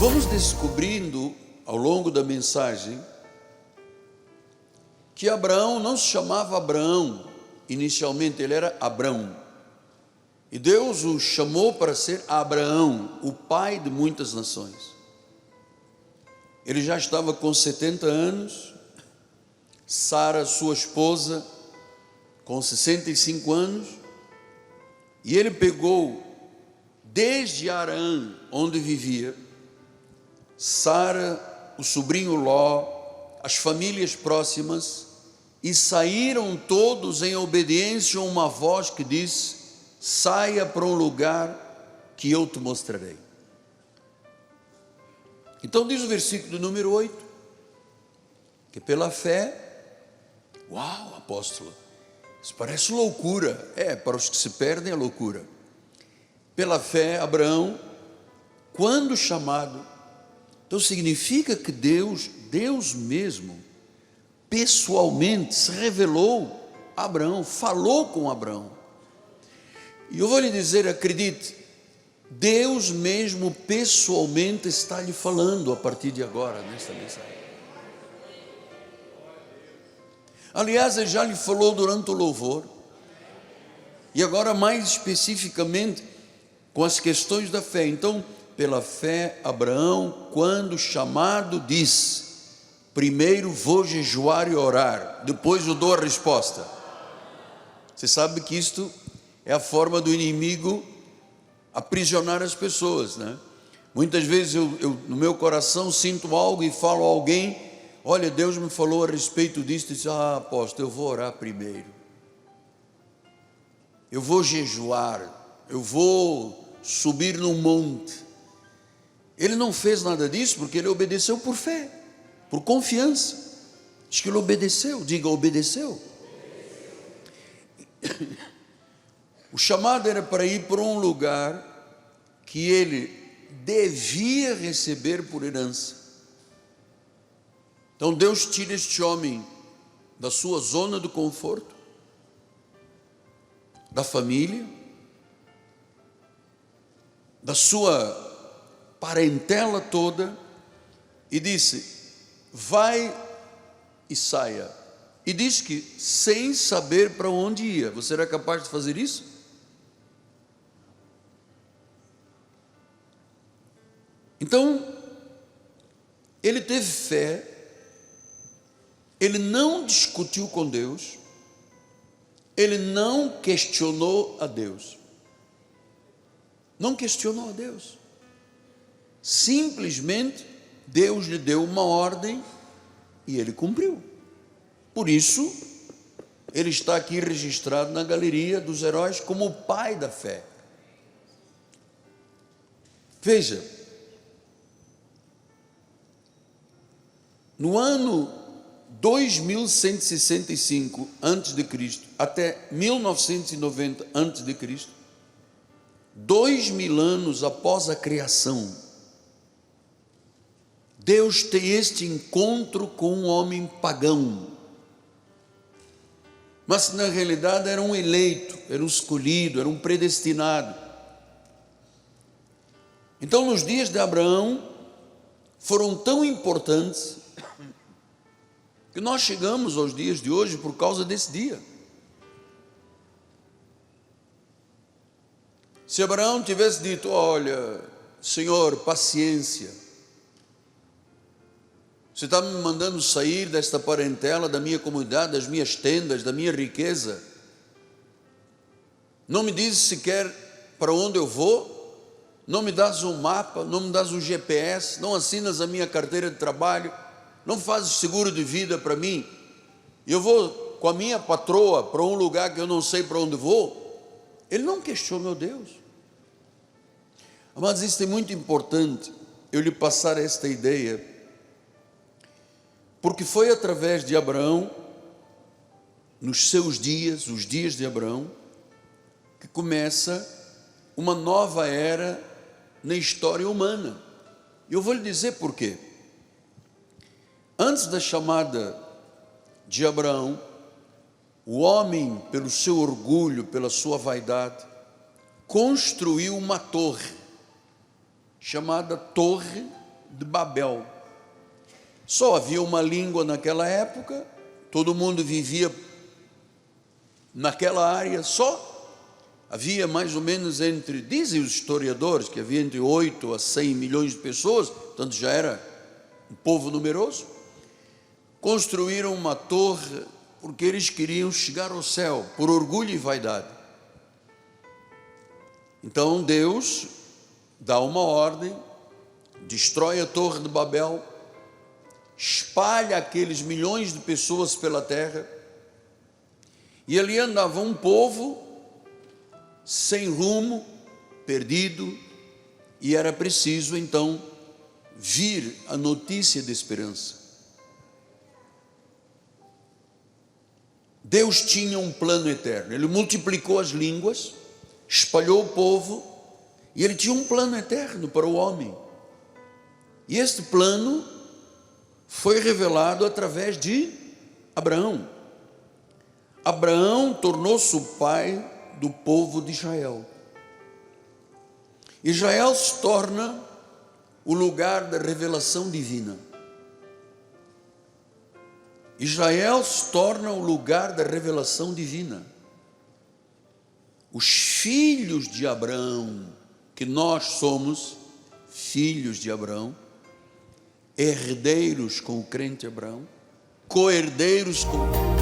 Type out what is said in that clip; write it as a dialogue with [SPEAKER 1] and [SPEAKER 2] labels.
[SPEAKER 1] vamos descobrindo ao longo da mensagem que Abraão não se chamava Abraão, inicialmente ele era Abrão, e Deus o chamou para ser Abraão, o pai de muitas nações. Ele já estava com 70 anos, Sara, sua esposa, com 65 anos, e ele pegou desde Arã, onde vivia, Sara, o sobrinho Ló, as famílias próximas, e saíram todos em obediência a uma voz que disse: saia para um lugar que eu te mostrarei. Então diz o versículo número 8, que pela fé, uau, apóstolo, isso parece loucura. Para os que se perdem é loucura. Pela fé, Abraão, quando chamado, então significa que Deus mesmo, pessoalmente, se revelou a Abraão, falou com Abraão. E eu vou lhe dizer, acredite, Deus mesmo pessoalmente está lhe falando a partir de agora, nesta mensagem. Aliás, ele já lhe falou durante o louvor, e agora mais especificamente com as questões da fé. Então, pela fé, Abraão, quando chamado, disse: primeiro vou jejuar e orar, depois eu dou a resposta. Você sabe que isto é a forma do inimigo aprisionar as pessoas, né? Muitas vezes eu no meu coração sinto algo e falo a alguém: olha, Deus me falou a respeito disso, e diz: apóstolo, eu vou orar primeiro, eu vou jejuar, eu vou subir num monte. Ele não fez nada disso porque ele obedeceu por fé, por confiança. Diz que ele obedeceu, diga obedeceu. O chamado era para ir para um lugar que ele devia receber por herança. Então Deus tira este homem da sua zona de conforto, da família, da sua parentela toda, e disse: vai e saia. E diz que sem saber para onde ia. Você era capaz de fazer isso? Então, ele teve fé, ele não discutiu com Deus, ele não questionou a Deus. Não questionou a Deus. Simplesmente Deus lhe deu uma ordem e ele cumpriu. Por isso, ele está aqui registrado na galeria dos heróis como o pai da fé. Veja, no ano 2165 a.C. até 1990 a.C., 2000 anos após a criação, Deus tem este encontro com um homem pagão, mas na realidade era um eleito, era um escolhido, era um predestinado. Então, nos dias de Abraão, foram tão importantes que nós chegamos aos dias de hoje por causa desse dia. Se Abraão tivesse dito: olha, Senhor, paciência, você está me mandando sair desta parentela, da minha comunidade, das minhas tendas, da minha riqueza, não me dizes sequer para onde eu vou, não me dás um mapa, não me dás um GPS, não assinas a minha carteira de trabalho, não fazes seguro de vida para mim, eu vou com a minha patroa para um lugar que eu não sei para onde vou. Ele não questionou Deus. Mas isso é muito importante eu lhe passar esta ideia, porque foi através de Abraão, nos seus dias, os dias de Abraão, que começa uma nova era na história humana. E eu vou lhe dizer por quê. Antes da chamada de Abraão, o homem, pelo seu orgulho, pela sua vaidade, construiu uma torre, chamada Torre de Babel. Só havia uma língua naquela época, todo mundo vivia naquela área só. Havia mais ou menos dizem os historiadores, que havia entre 8 a 100 milhões de pessoas, portanto já era um povo numeroso. Construíram uma torre porque eles queriam chegar ao céu, por orgulho e vaidade. Então Deus dá uma ordem, destrói a torre de Babel, espalha aqueles milhões de pessoas pela terra, e ali andava um povo sem rumo, perdido, e era preciso então vir a notícia de esperança. Deus tinha um plano eterno, Ele multiplicou as línguas, espalhou o povo, e Ele tinha um plano eterno para o homem. E este plano foi revelado através de Abraão. Abraão tornou-se o pai do povo de Israel. Israel se torna o lugar da revelação divina. Israel se torna o lugar da revelação divina. Os filhos de Abraão, que nós somos filhos de Abraão, herdeiros com o crente Abraão, co-herdeiros com